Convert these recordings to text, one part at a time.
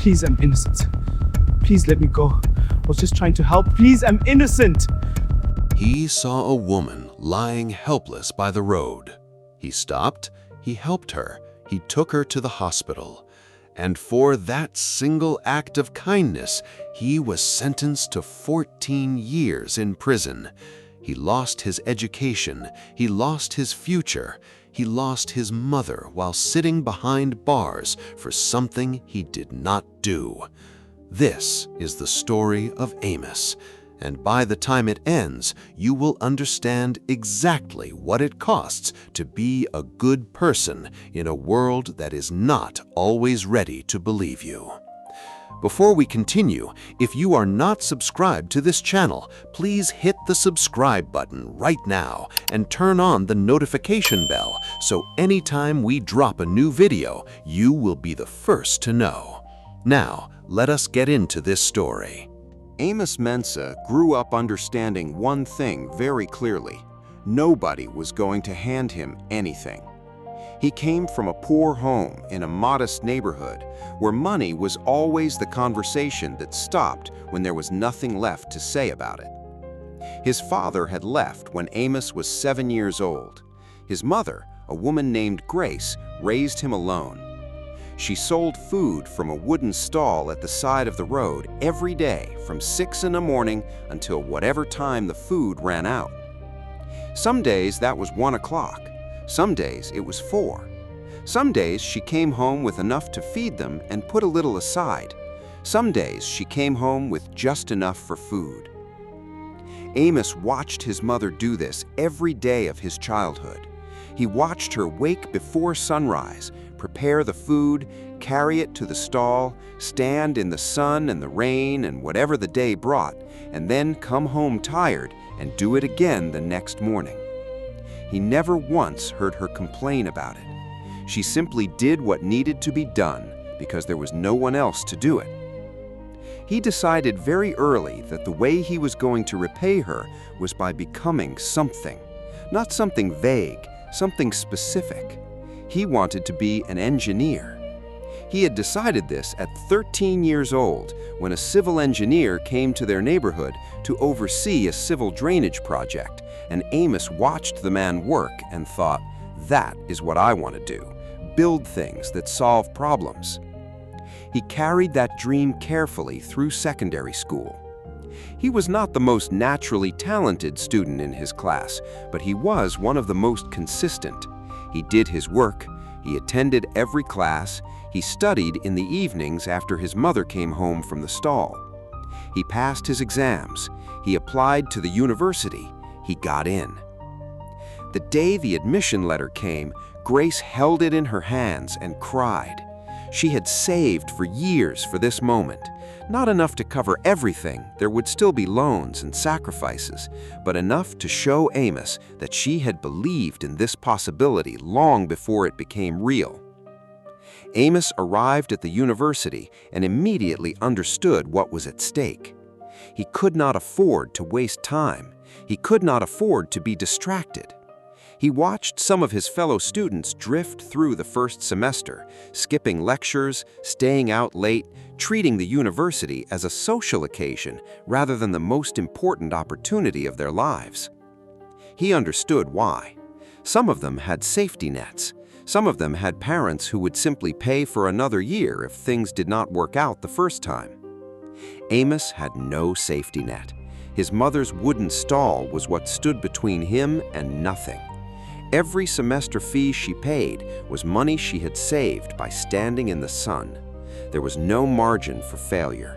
Please, I'm innocent. Please let me go. I was just trying to help. Please, I'm innocent. He saw a woman lying helpless by the road. He stopped, he helped her, he took her to the hospital. And for that single act of kindness, he was sentenced to 14 years in prison. He lost his education, he lost his future, he lost his mother while sitting behind bars for something he did not do. This is the story of Amos, and by the time it ends, you will understand exactly what it costs to be a good person in a world that is not always ready to believe you. Before we continue, if you are not subscribed to this channel, please hit the subscribe button right now and turn on the notification bell so anytime we drop a new video, you will be the first to know. Now, let us get into this story. Amos Mensah grew up understanding one thing very clearly. Nobody was going to hand him anything. He came from a poor home in a modest neighborhood where money was always the conversation that stopped when there was nothing left to say about it. His father had left when Amos was 7 years old. His mother, a woman named Grace, raised him alone. She sold food from a wooden stall at the side of the road every day from 6 in the morning until whatever time the food ran out. Some days that was 1 o'clock. Some days it was 4. Some days she came home with enough to feed them and put a little aside. Some days she came home with just enough for food. Amos watched his mother do this every day of his childhood. He watched her wake before sunrise, prepare the food, carry it to the stall, stand in the sun and the rain and whatever the day brought, and then come home tired and do it again the next morning. He never once heard her complain about it. She simply did what needed to be done because there was no one else to do it. He decided very early that the way he was going to repay her was by becoming something. Not something vague, something specific. He wanted to be an engineer. He had decided this at 13 years old when a civil engineer came to their neighborhood to oversee a civil drainage project, and Amos watched the man work and thought, that is what I want to do, build things that solve problems. He carried that dream carefully through secondary school. He was not the most naturally talented student in his class, but he was one of the most consistent. He did his work, he attended every class, he studied in the evenings after his mother came home from the stall. He passed his exams, he applied to the university, he got in. The day the admission letter came, Grace held it in her hands and cried. She had saved for years for this moment. Not enough to cover everything, there would still be loans and sacrifices, but enough to show Amos that she had believed in this possibility long before it became real. Amos arrived at the university and immediately understood what was at stake. He could not afford to waste time. He could not afford to be distracted. He watched some of his fellow students drift through the first semester, skipping lectures, staying out late, treating the university as a social occasion rather than the most important opportunity of their lives. He understood why. Some of them had safety nets. Some of them had parents who would simply pay for another year if things did not work out the first time. Amos had no safety net. His mother's wooden stall was what stood between him and nothing. Every semester fee she paid was money she had saved by standing in the sun. There was no margin for failure.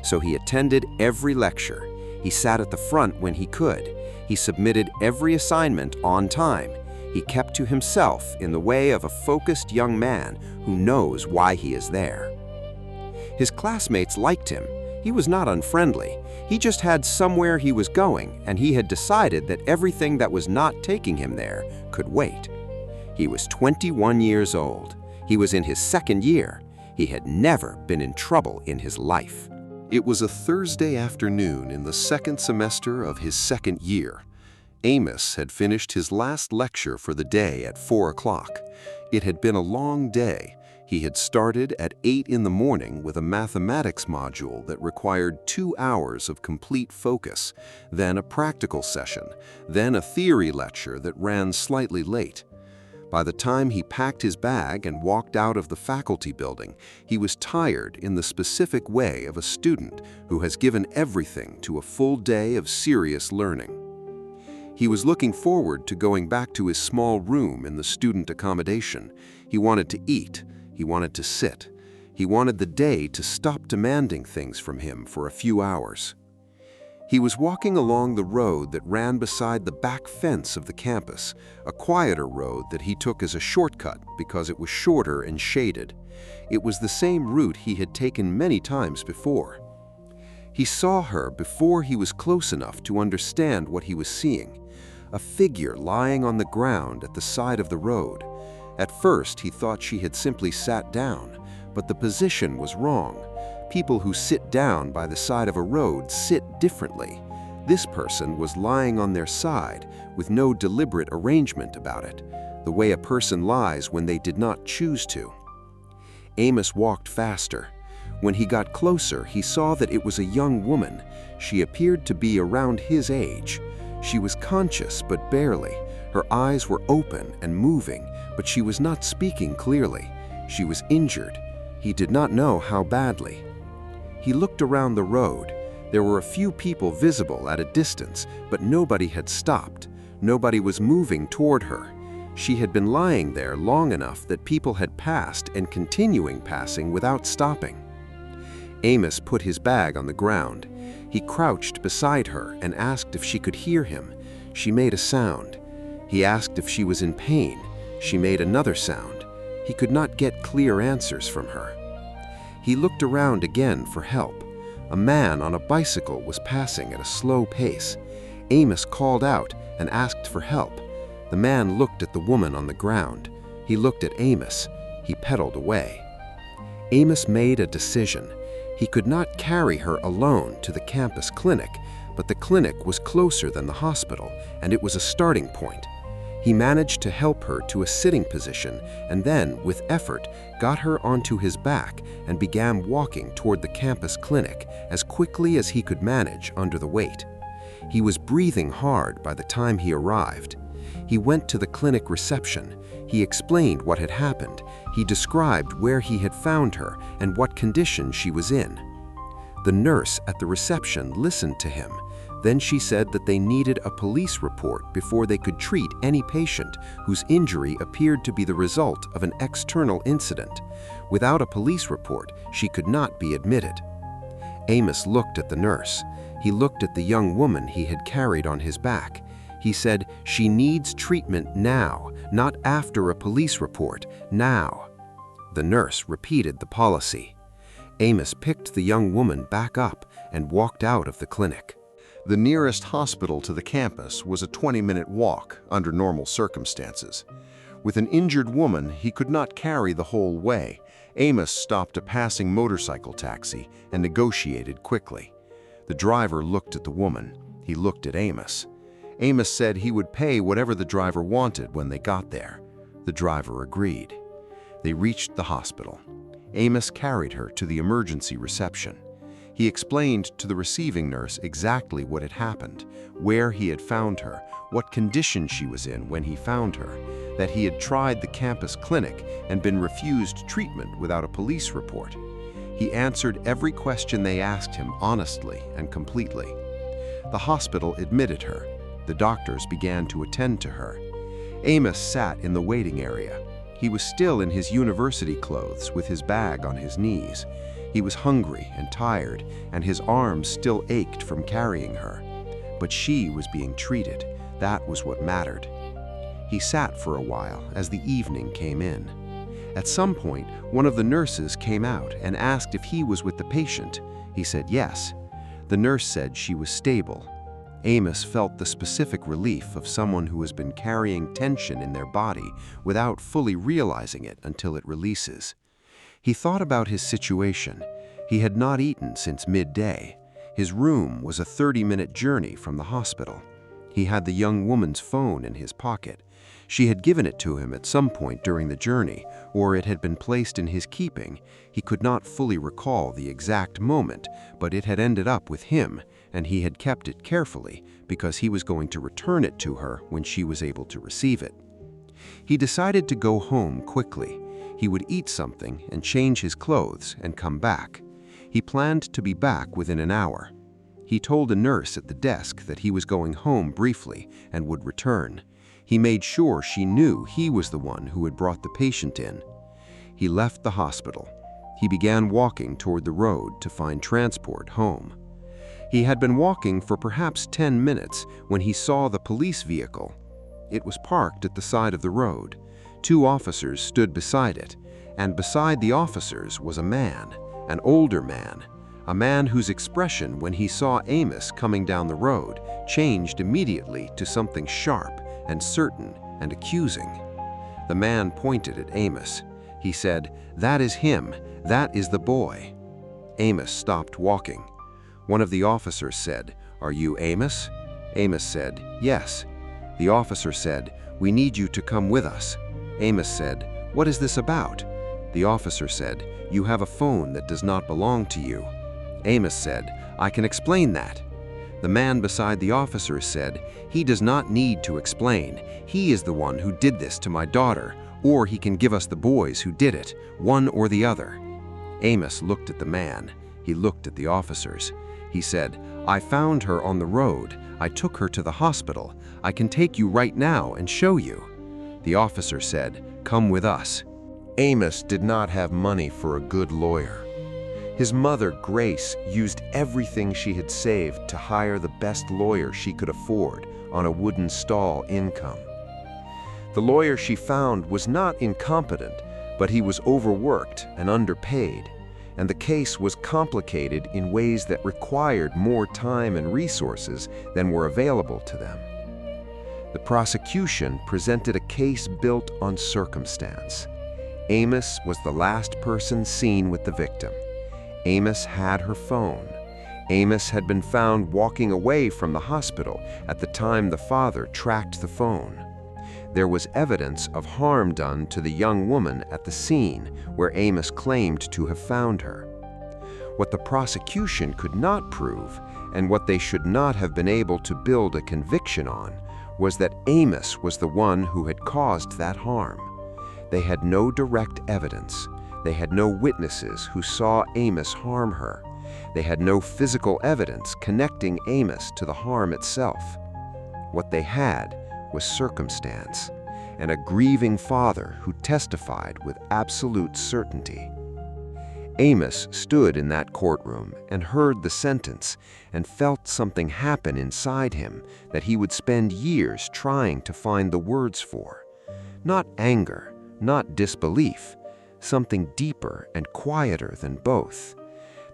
So he attended every lecture. He sat at the front when he could. He submitted every assignment on time. He kept to himself in the way of a focused young man who knows why he is there. His classmates liked him. He was not unfriendly. He just had somewhere he was going, and he had decided that everything that was not taking him there could wait. He was 21 years old. He was in his second year. He had never been in trouble in his life. It was a Thursday afternoon in the second semester of his second year. Amos had finished his last lecture for the day at 4 o'clock. It had been a long day. He had started at 8 in the morning with a mathematics module that required 2 hours of complete focus, then a practical session, then a theory lecture that ran slightly late. By the time he packed his bag and walked out of the faculty building, he was tired in the specific way of a student who has given everything to a full day of serious learning. He was looking forward to going back to his small room in the student accommodation. He wanted to eat. He wanted to sit. He wanted the day to stop demanding things from him for a few hours. He was walking along the road that ran beside the back fence of the campus, a quieter road that he took as a shortcut because it was shorter and shaded. It was the same route he had taken many times before. He saw her before he was close enough to understand what he was seeing, a figure lying on the ground at the side of the road. At first, he thought she had simply sat down, but the position was wrong. People who sit down by the side of a road sit differently. This person was lying on their side, with no deliberate arrangement about it, the way a person lies when they did not choose to. Amos walked faster. When he got closer, he saw that it was a young woman. She appeared to be around his age. She was conscious, but barely. Her eyes were open and moving, but she was not speaking clearly. She was injured. He did not know how badly. He looked around the road. There were a few people visible at a distance, but nobody had stopped. Nobody was moving toward her. She had been lying there long enough that people had passed and continuing passing without stopping. Amos put his bag on the ground. He crouched beside her and asked if she could hear him. She made a sound. He asked if she was in pain. She made another sound. He could not get clear answers from her. He looked around again for help. A man on a bicycle was passing at a slow pace. Amos called out and asked for help. The man looked at the woman on the ground. He looked at Amos. He pedaled away. Amos made a decision. He could not carry her alone to the campus clinic, but the clinic was closer than the hospital, and it was a starting point. He managed to help her to a sitting position and then, with effort, got her onto his back and began walking toward the campus clinic as quickly as he could manage under the weight. He was breathing hard by the time he arrived. He went to the clinic reception. He explained what had happened. He described where he had found her and what condition she was in. The nurse at the reception listened to him. Then she said that they needed a police report before they could treat any patient whose injury appeared to be the result of an external incident. Without a police report, she could not be admitted. Amos looked at the nurse. He looked at the young woman he had carried on his back. He said, "She needs treatment now, not after a police report, now." The nurse repeated the policy. Amos picked the young woman back up and walked out of the clinic. The nearest hospital to the campus was a 20-minute walk under normal circumstances. With an injured woman, he could not carry the whole way. Amos stopped a passing motorcycle taxi and negotiated quickly. The driver looked at the woman. He looked at Amos. Amos said he would pay whatever the driver wanted when they got there. The driver agreed. They reached the hospital. Amos carried her to the emergency reception. He explained to the receiving nurse exactly what had happened, where he had found her, what condition she was in when he found her, that he had tried the campus clinic and been refused treatment without a police report. He answered every question they asked him honestly and completely. The hospital admitted her. The doctors began to attend to her. Amos sat in the waiting area. He was still in his university clothes with his bag on his knees. He was hungry and tired, and his arms still ached from carrying her. But she was being treated. That was what mattered. He sat for a while as the evening came in. At some point, one of the nurses came out and asked if he was with the patient. He said yes. The nurse said she was stable. Amos felt the specific relief of someone who has been carrying tension in their body without fully realizing it until it releases. He thought about his situation. He had not eaten since midday. His room was a 30-minute journey from the hospital. He had the young woman's phone in his pocket. She had given it to him at some point during the journey, or it had been placed in his keeping. He could not fully recall the exact moment, but it had ended up with him, and he had kept it carefully because he was going to return it to her when she was able to receive it. He decided to go home quickly. He would eat something and change his clothes and come back. He planned to be back within an hour. He told a nurse at the desk that he was going home briefly and would return. He made sure she knew he was the one who had brought the patient in. He left the hospital. He began walking toward the road to find transport home. He had been walking for perhaps 10 minutes when he saw the police vehicle. It was parked at the side of the road. 2 officers stood beside it, and beside the officers was a man, an older man, a man whose expression when he saw Amos coming down the road changed immediately to something sharp and certain and accusing. The man pointed at Amos. He said, "That is him. That is the boy." Amos stopped walking. One of the officers said, "Are you Amos?" Amos said, "Yes." The officer said, "We need you to come with us." Amos said, "What is this about?" The officer said, "You have a phone that does not belong to you." Amos said, "I can explain that." The man beside the officer said, "He does not need to explain. He is the one who did this to my daughter, or he can give us the boys who did it, one or the other." Amos looked at the man. He looked at the officers. He said, "I found her on the road. I took her to the hospital. I can take you right now and show you." The officer said, "Come with us." Amos did not have money for a good lawyer. His mother, Grace, used everything she had saved to hire the best lawyer she could afford on a wooden stall income. The lawyer she found was not incompetent, but he was overworked and underpaid, and the case was complicated in ways that required more time and resources than were available to them. The prosecution presented a case built on circumstance. Amos was the last person seen with the victim. Amos had her phone. Amos had been found walking away from the hospital at the time the father tracked the phone. There was evidence of harm done to the young woman at the scene where Amos claimed to have found her. What the prosecution could not prove, and what they should not have been able to build a conviction on, was that Amos was the one who had caused that harm. They had no direct evidence. They had no witnesses who saw Amos harm her. They had no physical evidence connecting Amos to the harm itself. What they had was circumstance, and a grieving father who testified with absolute certainty. Amos stood in that courtroom and heard the sentence and felt something happen inside him that he would spend years trying to find the words for. Not anger, not disbelief, something deeper and quieter than both.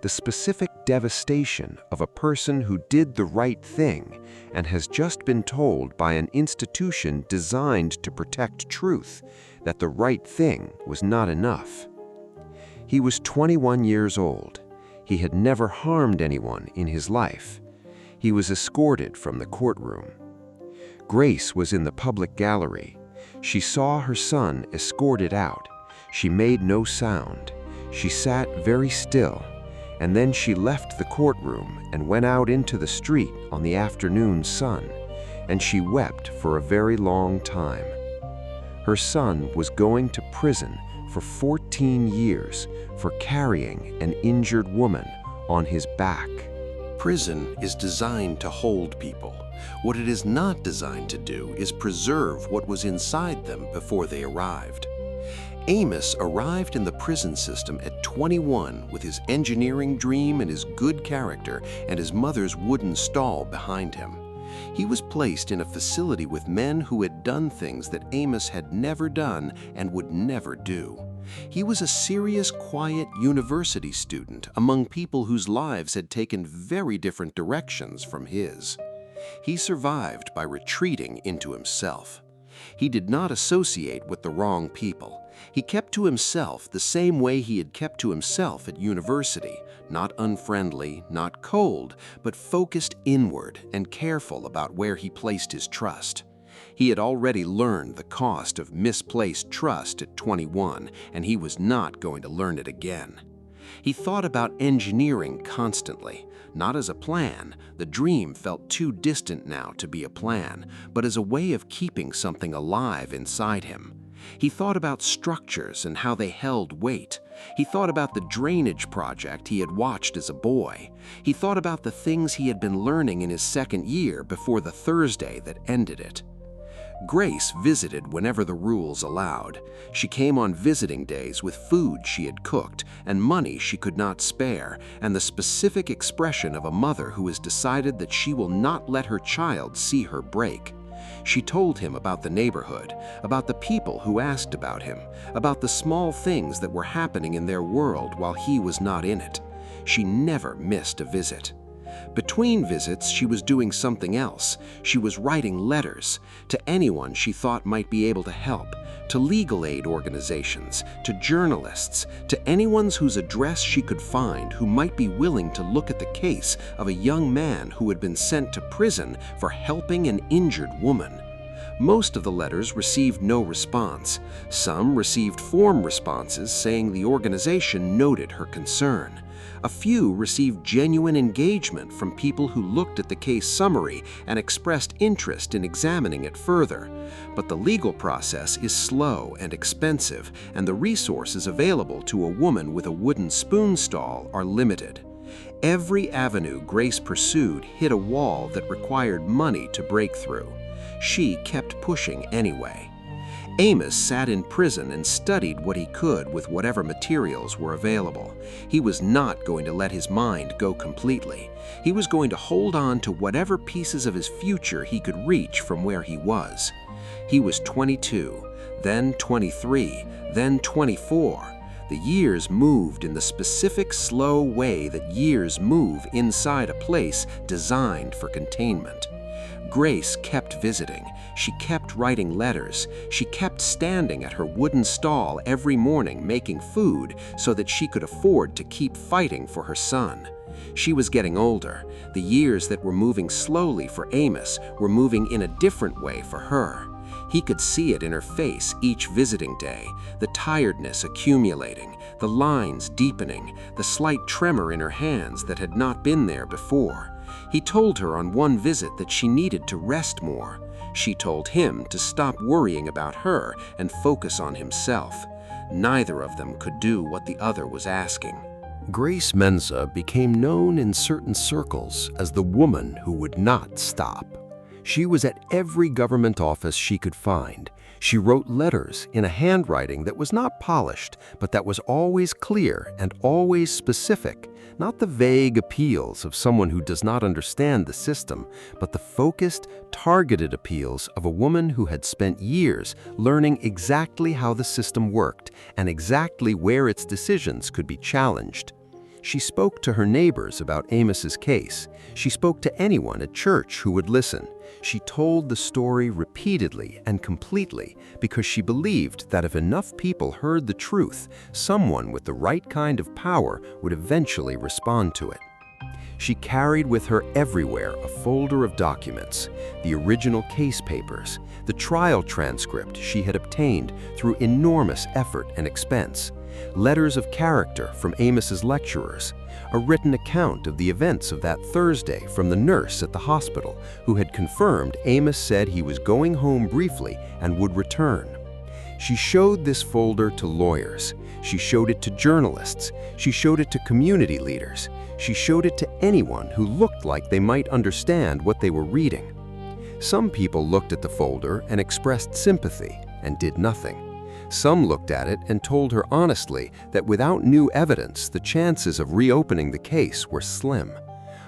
The specific devastation of a person who did the right thing and has just been told by an institution designed to protect truth that the right thing was not enough. He was 21 years old. He had never harmed anyone in his life. He was escorted from the courtroom. Grace was in the public gallery. She saw her son escorted out. She made no sound. She sat very still, and then she left the courtroom and went out into the street on the afternoon sun, and she wept for a very long time. Her son was going to prison for 14 years for carrying an injured woman on his back. Prison is designed to hold people. What it is not designed to do is preserve what was inside them before they arrived. Amos arrived in the prison system at 21 with his engineering dream and his good character and his mother's wooden stall behind him. He was placed in a facility with men who had done things that Amos had never done and would never do. He was a serious, quiet university student among people whose lives had taken very different directions from his. He survived by retreating into himself. He did not associate with the wrong people. He kept to himself the same way he had kept to himself at university, not unfriendly, not cold, but focused inward and careful about where he placed his trust. He had already learned the cost of misplaced trust at 21, and he was not going to learn it again. He thought about engineering constantly, not as a plan. The dream felt too distant now to be a plan, but as a way of keeping something alive inside him. He thought about structures and how they held weight. He thought about the drainage project he had watched as a boy. He thought about the things he had been learning in his second year before the Thursday that ended it. Grace visited whenever the rules allowed. She came on visiting days with food she had cooked and money she could not spare, and the specific expression of a mother who has decided that she will not let her child see her break. She told him about the neighborhood, about the people who asked about him, about the small things that were happening in their world while he was not in it. She never missed a visit. Between visits, she was doing something else. She was writing letters to anyone she thought might be able to help, to legal aid organizations, to journalists, to anyone whose address she could find who might be willing to look at the case of a young man who had been sent to prison for helping an injured woman. Most of the letters received no response. Some received form responses saying the organization noted her concern. A few received genuine engagement from people who looked at the case summary and expressed interest in examining it further. But the legal process is slow and expensive, and the resources available to a woman with a wooden spoon stall are limited. Every avenue Grace pursued hit a wall that required money to break through. She kept pushing anyway. Amos sat in prison and studied what he could with whatever materials were available. He was not going to let his mind go completely. He was going to hold on to whatever pieces of his future he could reach from where he was. He was 22, then 23, then 24. The years moved in the specific slow way that years move inside a place designed for containment. Grace kept visiting. She kept writing letters. She kept standing at her wooden stall every morning making food so that she could afford to keep fighting for her son. She was getting older. The years that were moving slowly for Amos were moving in a different way for her. He could see it in her face each visiting day, the tiredness accumulating, the lines deepening, the slight tremor in her hands that had not been there before. He told her on one visit that she needed to rest more. She told him to stop worrying about her and focus on himself. Neither of them could do what the other was asking. Grace Mensa became known in certain circles as the woman who would not stop. She was at every government office she could find. She wrote letters in a handwriting that was not polished, but that was always clear and always specific, not the vague appeals of someone who does not understand the system, but the focused, targeted appeals of a woman who had spent years learning exactly how the system worked and exactly where its decisions could be challenged. She spoke to her neighbors about Amos's case. She spoke to anyone at church who would listen. She told the story repeatedly and completely because she believed that if enough people heard the truth, someone with the right kind of power would eventually respond to it. She carried with her everywhere a folder of documents, the original case papers, the trial transcript she had obtained through enormous effort and expense, letters of character from Amos's lecturers, a written account of the events of that Thursday from the nurse at the hospital who had confirmed Amos said he was going home briefly and would return. She showed this folder to lawyers. She showed it to journalists. She showed it to community leaders. She showed it to anyone who looked like they might understand what they were reading. Some people looked at the folder and expressed sympathy and did nothing. Some looked at it and told her honestly that without new evidence, the chances of reopening the case were slim.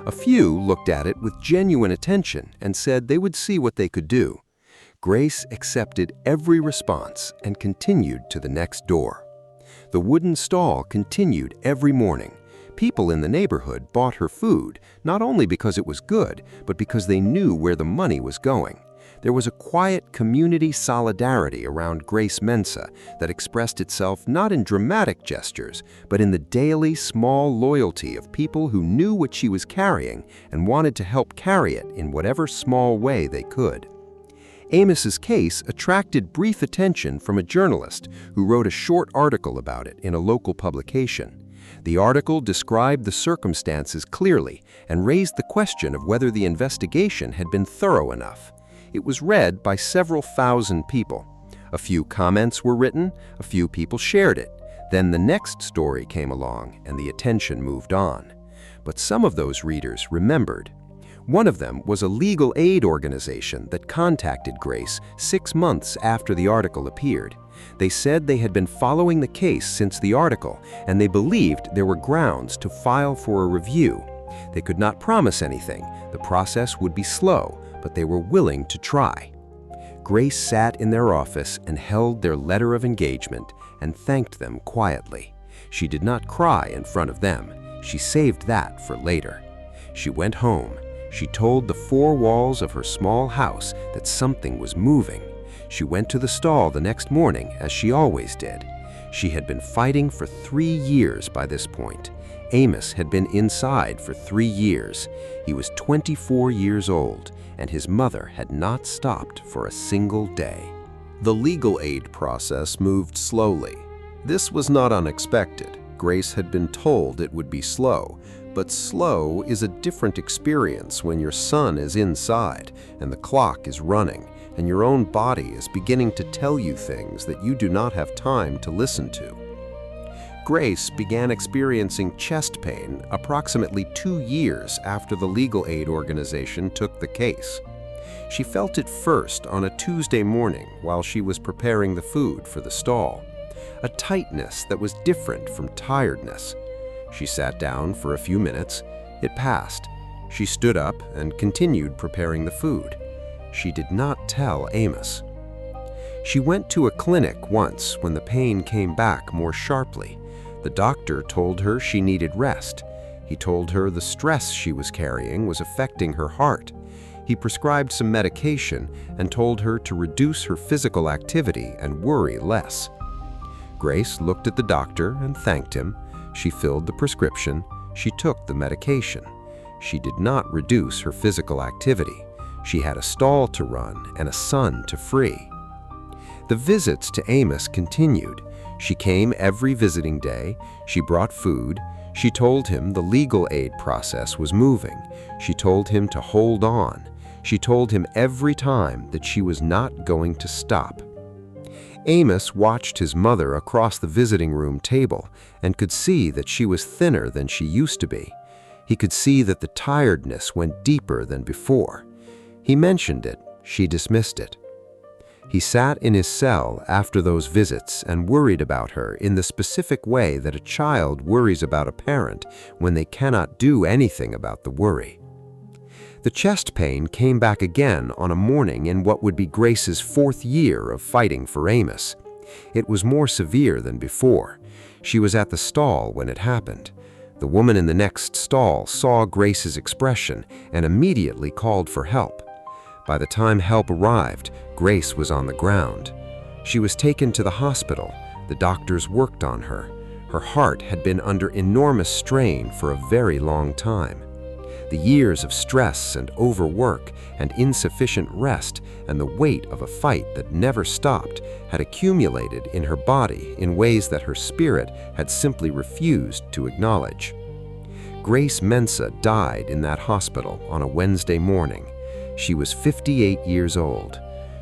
A few looked at it with genuine attention and said they would see what they could do. Grace accepted every response and continued to the next door. The wooden stall continued every morning. People in the neighborhood bought her food, not only because it was good, but because they knew where the money was going. There was a quiet community solidarity around Grace Mensa that expressed itself not in dramatic gestures, but in the daily small loyalty of people who knew what she was carrying and wanted to help carry it in whatever small way they could. Amos's case attracted brief attention from a journalist who wrote a short article about it in a local publication. The article described the circumstances clearly and raised the question of whether the investigation had been thorough enough. It was read by several thousand people. A few comments were written, a few people shared it. Then the next story came along and the attention moved on. But some of those readers remembered. One of them was a legal aid organization that contacted Grace 6 months after the article appeared. They said they had been following the case since the article, and they believed there were grounds to file for a review. They could not promise anything. The process would be slow, but they were willing to try. Grace sat in their office and held their letter of engagement and thanked them quietly. She did not cry in front of them. She saved that for later. She went home. She told the 4 walls of her small house that something was moving. She went to the stall the next morning, as she always did. She had been fighting for 3 years by this point. Amos had been inside for 3 years. He was 24 years old, and his mother had not stopped for a single day. The legal aid process moved slowly. This was not unexpected. Grace had been told it would be slow, but slow is a different experience when your son is inside and the clock is running and your own body is beginning to tell you things that you do not have time to listen to. Grace began experiencing chest pain approximately 2 years after the legal aid organization took the case. She felt it first on a Tuesday morning while she was preparing the food for the stall, a tightness that was different from tiredness. She sat down for a few minutes. It passed. She stood up and continued preparing the food. She did not tell Amos. She went to a clinic once when the pain came back more sharply. The doctor told her she needed rest. He told her the stress she was carrying was affecting her heart. He prescribed some medication and told her to reduce her physical activity and worry less. Grace looked at the doctor and thanked him. She filled the prescription. She took the medication. She did not reduce her physical activity. She had a stall to run and a son to free. The visits to Amos continued. She came every visiting day. She brought food. She told him the legal aid process was moving. She told him to hold on. She told him every time that she was not going to stop. Amos watched his mother across the visiting room table and could see that she was thinner than she used to be. He could see that the tiredness went deeper than before. He mentioned it. She dismissed it. He sat in his cell after those visits and worried about her in the specific way that a child worries about a parent when they cannot do anything about the worry. The chest pain came back again on a morning in what would be Grace's 4th year of fighting for Amos. It was more severe than before. She was at the stall when it happened. The woman in the next stall saw Grace's expression and immediately called for help. By the time help arrived, Grace was on the ground. She was taken to the hospital. The doctors worked on her. Her heart had been under enormous strain for a very long time. The years of stress and overwork and insufficient rest and the weight of a fight that never stopped had accumulated in her body in ways that her spirit had simply refused to acknowledge. Grace Mensah died in that hospital on a Wednesday morning. She was 58 years old.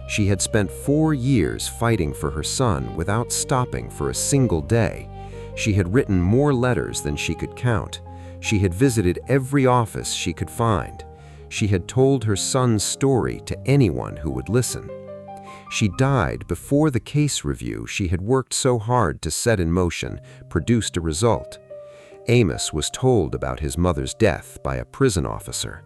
She had spent 4 years fighting for her son without stopping for a single day. She had written more letters than she could count. She had visited every office she could find. She had told her son's story to anyone who would listen. She died before the case review she had worked so hard to set in motion produced a result. Amos was told about his mother's death by a prison officer.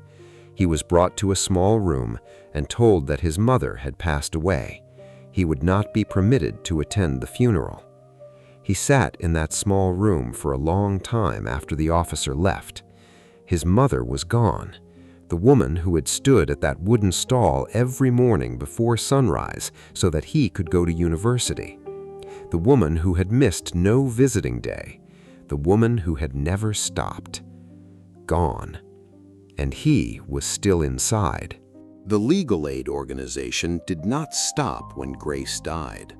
He was brought to a small room and told that his mother had passed away. He would not be permitted to attend the funeral. He sat in that small room for a long time after the officer left. His mother was gone, the woman who had stood at that wooden stall every morning before sunrise so that he could go to university. The woman who had missed no visiting day. The woman who had never stopped. Gone. And he was still inside. The legal aid organization did not stop when Grace died.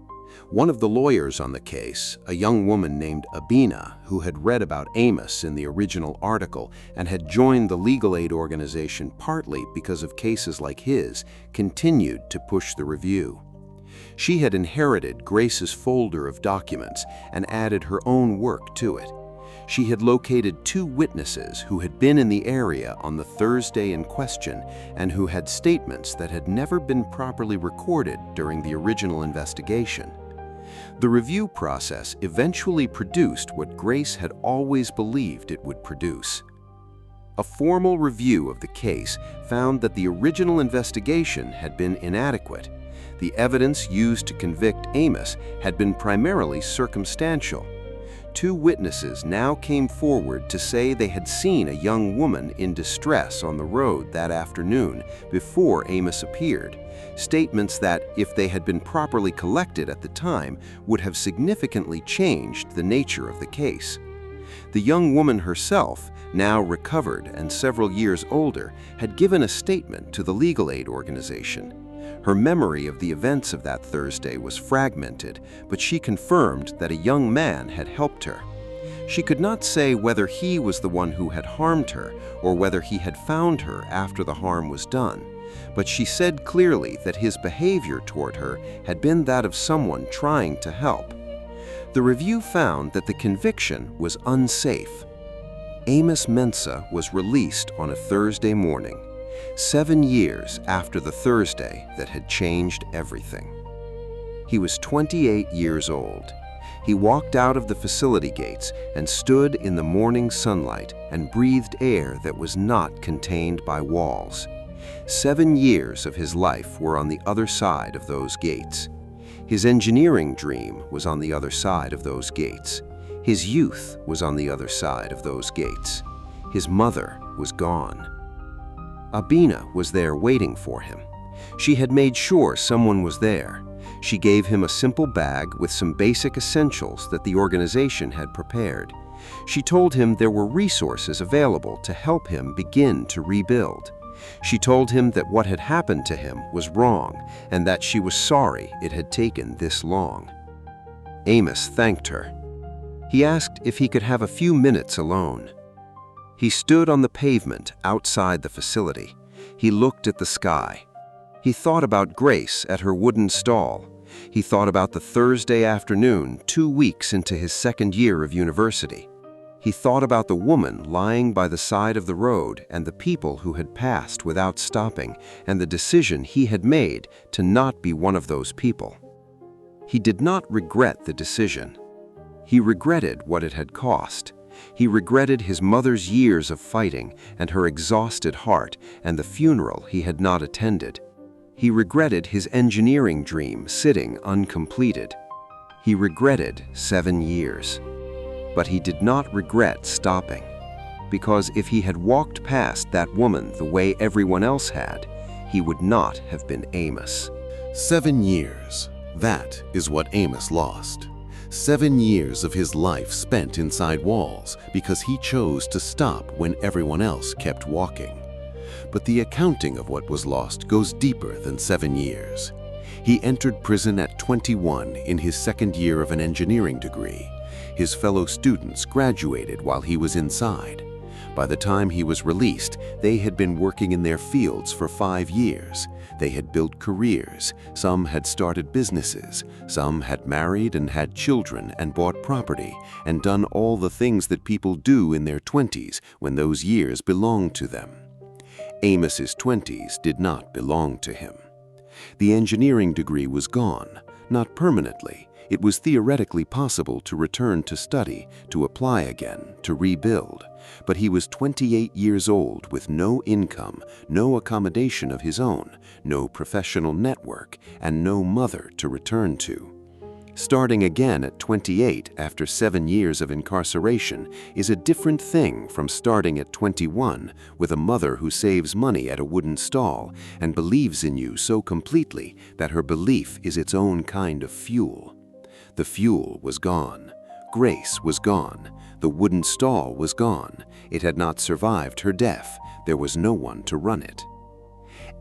One of the lawyers on the case, a young woman named Abina, who had read about Amos in the original article and had joined the legal aid organization partly because of cases like his, continued to push the review. She had inherited Grace's folder of documents and added her own work to it. She had located 2 witnesses who had been in the area on the Thursday in question and who had statements that had never been properly recorded during the original investigation. The review process eventually produced what Grace had always believed it would produce. A formal review of the case found that the original investigation had been inadequate. The evidence used to convict Amos had been primarily circumstantial. 2 witnesses now came forward to say they had seen a young woman in distress on the road that afternoon before Amos appeared, statements that, if they had been properly collected at the time, would have significantly changed the nature of the case. The young woman herself, now recovered and several years older, had given a statement to the legal aid organization. Her memory of the events of that Thursday was fragmented, but she confirmed that a young man had helped her. She could not say whether he was the one who had harmed her or whether he had found her after the harm was done, but she said clearly that his behavior toward her had been that of someone trying to help. The review found that the conviction was unsafe. Amos Mensah was released on a Thursday morning, 7 years after the Thursday that had changed everything. He was 28 years old. He walked out of the facility gates and stood in the morning sunlight and breathed air that was not contained by walls. 7 years of his life were on the other side of those gates. His engineering dream was on the other side of those gates. His youth was on the other side of those gates. His mother was gone. Abina was there waiting for him. She had made sure someone was there. She gave him a simple bag with some basic essentials that the organization had prepared. She told him there were resources available to help him begin to rebuild. She told him that what had happened to him was wrong and that she was sorry it had taken this long. Amos thanked her. He asked if he could have a few minutes alone. He stood on the pavement outside the facility. He looked at the sky. He thought about Grace at her wooden stall. He thought about the Thursday afternoon, 2 weeks into his second year of university. He thought about the woman lying by the side of the road and the people who had passed without stopping and the decision he had made to not be one of those people. He did not regret the decision. He regretted what it had cost. He regretted his mother's years of fighting and her exhausted heart and the funeral he had not attended. He regretted his engineering dream sitting uncompleted. He regretted 7 years. But he did not regret stopping, because if he had walked past that woman the way everyone else had, he would not have been Amos. 7 years. That is what Amos lost. 7 years of his life spent inside walls because he chose to stop when everyone else kept walking. But the accounting of what was lost goes deeper than 7 years. He entered prison at 21 in his second year of an engineering degree. His fellow students graduated while he was inside. By the time he was released, they had been working in their fields for 5 years. They had built careers, some had started businesses, some had married and had children and bought property, and done all the things that people do in their 20s when those years belonged to them. Amos's 20s did not belong to him. The engineering degree was gone, not permanently. It was theoretically possible to return to study, to apply again, to rebuild. But he was 28 years old with no income, no accommodation of his own, no professional network, and no mother to return to. Starting again at 28 after 7 years of incarceration is a different thing from starting at 21 with a mother who saves money at a wooden stall and believes in you so completely that her belief is its own kind of fuel. The fuel was gone. Grace was gone. The wooden stall was gone. It had not survived her death. There was no one to run it.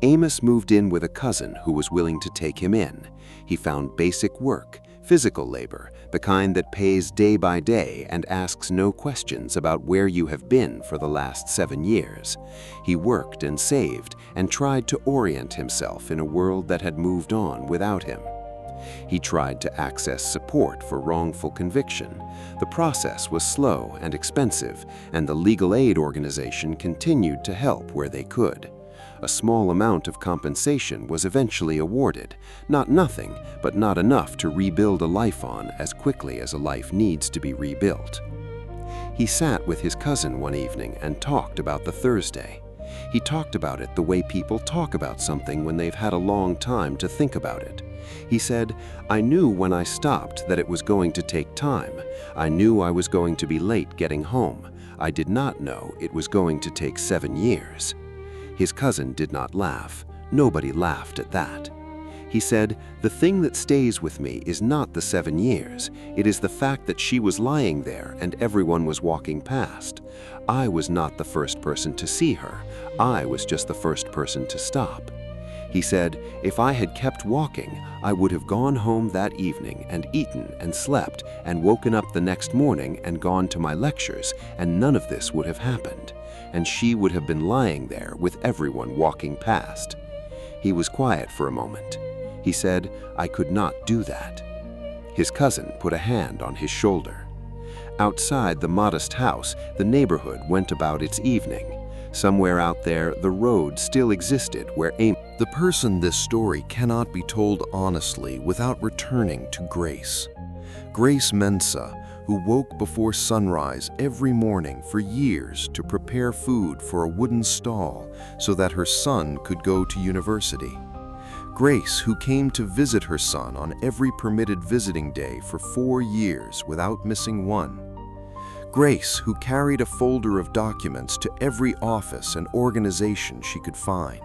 Amos moved in with a cousin who was willing to take him in. He found basic work, physical labor, the kind that pays day by day and asks no questions about where you have been for the last 7 years. He worked and saved and tried to orient himself in a world that had moved on without him. He tried to access support for wrongful conviction. The process was slow and expensive, and the legal aid organization continued to help where they could. A small amount of compensation was eventually awarded, not nothing, but not enough to rebuild a life on as quickly as a life needs to be rebuilt. He sat with his cousin one evening and talked about the Thursday. He talked about it the way people talk about something when they've had a long time to think about it. He said, "I knew when I stopped that it was going to take time. I knew I was going to be late getting home. I did not know it was going to take 7 years." His cousin did not laugh. Nobody laughed at that. He said, "The thing that stays with me is not the 7 years. It is the fact that she was lying there and everyone was walking past. I was not the first person to see her. I was just the first person to stop." He said, "If I had kept walking, I would have gone home that evening and eaten and slept and woken up the next morning and gone to my lectures, and none of this would have happened. And she would have been lying there with everyone walking past." He was quiet for a moment. He said, "I could not do that." His cousin put a hand on his shoulder. Outside the modest house, the neighborhood went about its evening. Somewhere out there, the road still existed where Amos. The person this story cannot be told honestly without returning to Grace. Grace Mensah, who woke before sunrise every morning for years to prepare food for a wooden stall so that her son could go to university. Grace, who came to visit her son on every permitted visiting day for 4 years without missing one. Grace, who carried a folder of documents to every office and organization she could find.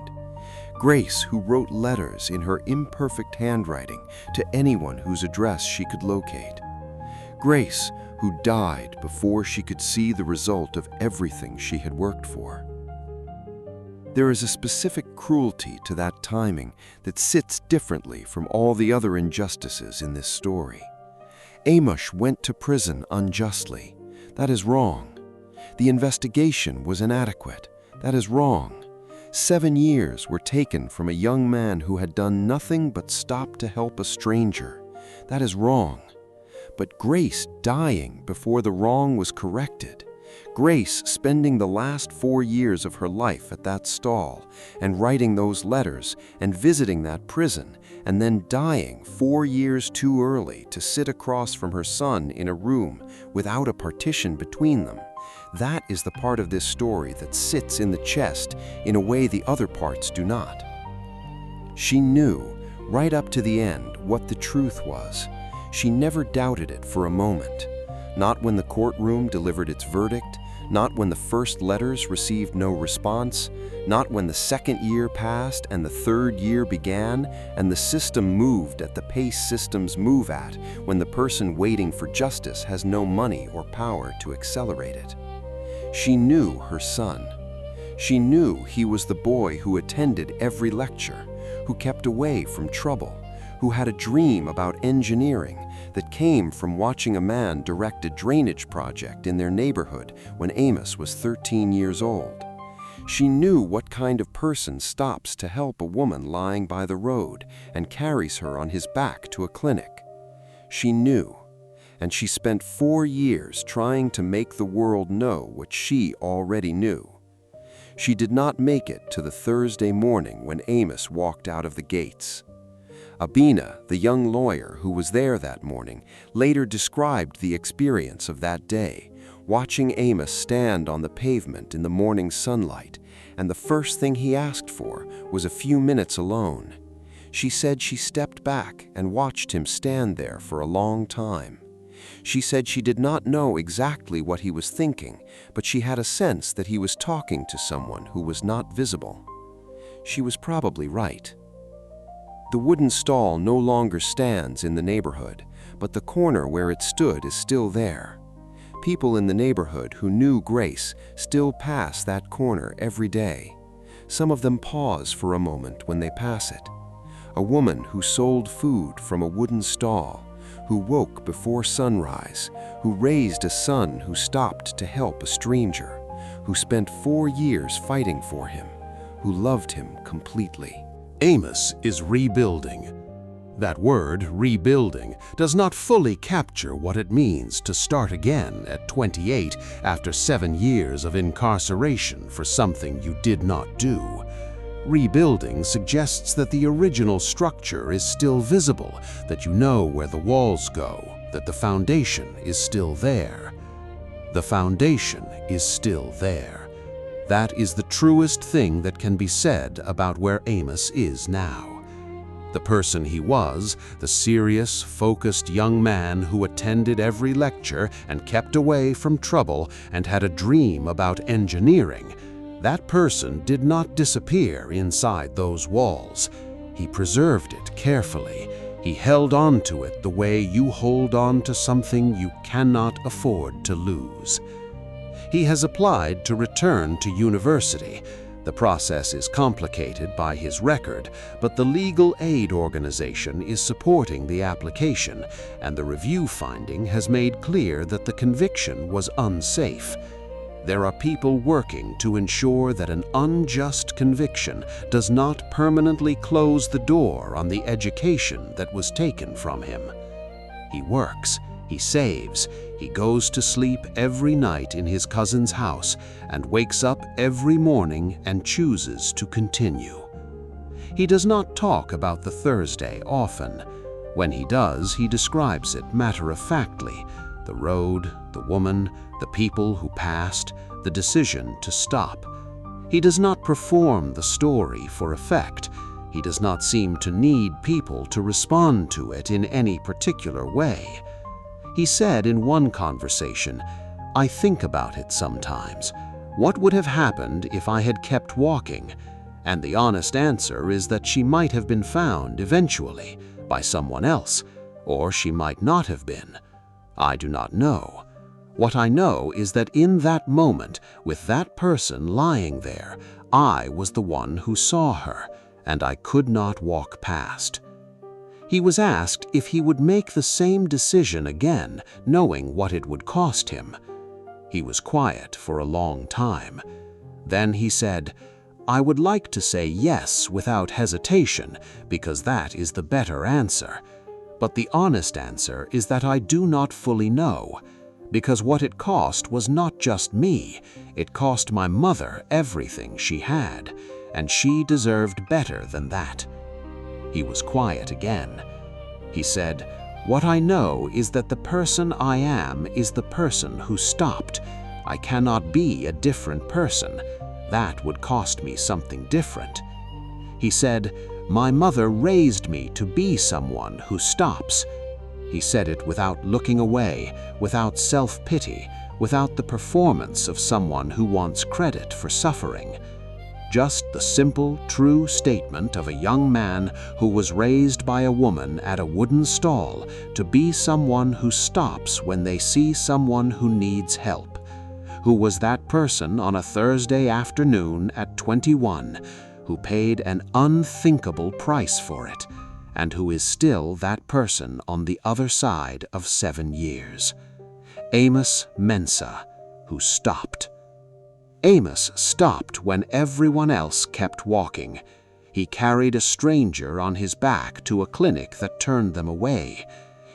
Grace, who wrote letters in her imperfect handwriting to anyone whose address she could locate. Grace, who died before she could see the result of everything she had worked for. There is a specific cruelty to that timing that sits differently from all the other injustices in this story. Amos went to prison unjustly. That is wrong. The investigation was inadequate. That is wrong. 7 years were taken from a young man who had done nothing but stop to help a stranger. That is wrong. But Grace dying before the wrong was corrected, Grace spending the last 4 years of her life at that stall and writing those letters and visiting that prison, and then dying 4 years too early to sit across from her son in a room without a partition between them. That is the part of this story that sits in the chest in a way the other parts do not. She knew, right up to the end, what the truth was. She never doubted it for a moment. Not when the courtroom delivered its verdict, not when the first letters received no response, not when the second year passed and the third year began, and the system moved at the pace systems move at when the person waiting for justice has no money or power to accelerate it. She knew her son. She knew he was the boy who attended every lecture, who kept away from trouble, who had a dream about engineering that came from watching a man direct a drainage project in their neighborhood when Amos was 13 years old. She knew what kind of person stops to help a woman lying by the road and carries her on his back to a clinic. She knew, and she spent 4 years trying to make the world know what she already knew. She did not make it to the Thursday morning when Amos walked out of the gates. Abina, the young lawyer who was there that morning, later described the experience of that day, watching Amos stand on the pavement in the morning sunlight, and the first thing he asked for was a few minutes alone. She said she stepped back and watched him stand there for a long time. She said she did not know exactly what he was thinking, but she had a sense that he was talking to someone who was not visible. She was probably right. The wooden stall no longer stands in the neighborhood, but the corner where it stood is still there. People in the neighborhood who knew Grace still pass that corner every day. Some of them pause for a moment when they pass it. A woman who sold food from a wooden stall, who woke before sunrise, who raised a son who stopped to help a stranger, who spent 4 years fighting for him, who loved him completely. Amos is rebuilding. That word, rebuilding, does not fully capture what it means to start again at 28 after 7 years of incarceration for something you did not do. Rebuilding suggests that the original structure is still visible, that you know where the walls go, that the foundation is still there. The foundation is still there. That is the truest thing that can be said about where Amos is now. The person he was, the serious, focused young man who attended every lecture and kept away from trouble and had a dream about engineering, that person did not disappear inside those walls. He preserved it carefully. He held on to it the way you hold on to something you cannot afford to lose. He has applied to return to university. The process is complicated by his record, but the legal aid organization is supporting the application, and the review finding has made clear that the conviction was unsafe. There are people working to ensure that an unjust conviction does not permanently close the door on the education that was taken from him. He works, he saves, he goes to sleep every night in his cousin's house and wakes up every morning and chooses to continue. He does not talk about the Thursday often. When he does, he describes it matter-of-factly: the road, the woman, the people who passed, the decision to stop. He does not perform the story for effect. He does not seem to need people to respond to it in any particular way. He said in one conversation, "I think about it sometimes. What would have happened if I had kept walking?" And the honest answer is that she might have been found eventually by someone else, or she might not have been. I do not know. What I know is that in that moment, with that person lying there, I was the one who saw her, and I could not walk past. He was asked if he would make the same decision again, knowing what it would cost him. He was quiet for a long time. Then he said, "I would like to say yes without hesitation, because that is the better answer. But the honest answer is that I do not fully know, because what it cost was not just me, it cost my mother everything she had, and she deserved better than that." He was quiet again. He said, "What I know is that the person I am is the person who stopped. I cannot be a different person. That would cost me something different." He said, "My mother raised me to be someone who stops." He said it without looking away, without self-pity, without the performance of someone who wants credit for suffering. Just the simple, true statement of a young man who was raised by a woman at a wooden stall to be someone who stops when they see someone who needs help. Who was that person on a Thursday afternoon at 21, who paid an unthinkable price for it, and who is still that person on the other side of 7 years. Amos Mensah, who stopped. Amos stopped when everyone else kept walking. He carried a stranger on his back to a clinic that turned them away.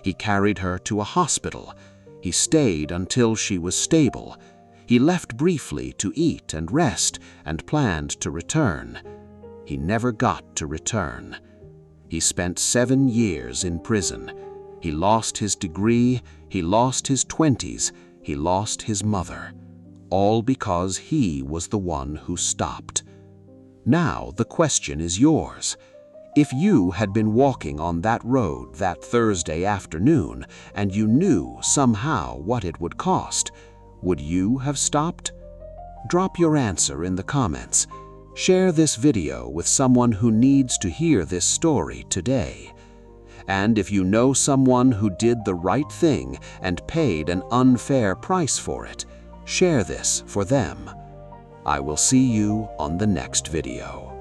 He carried her to a hospital. He stayed until she was stable. He left briefly to eat and rest and planned to return. He never got to return. He spent 7 years in prison. He lost his degree, he lost his 20s, he lost his mother. All because he was the one who stopped. Now the question is yours. If you had been walking on that road that Thursday afternoon and you knew somehow what it would cost, would you have stopped? Drop your answer in the comments. Share this video with someone who needs to hear this story today. And if you know someone who did the right thing and paid an unfair price for it, share this for them. I will see you on the next video.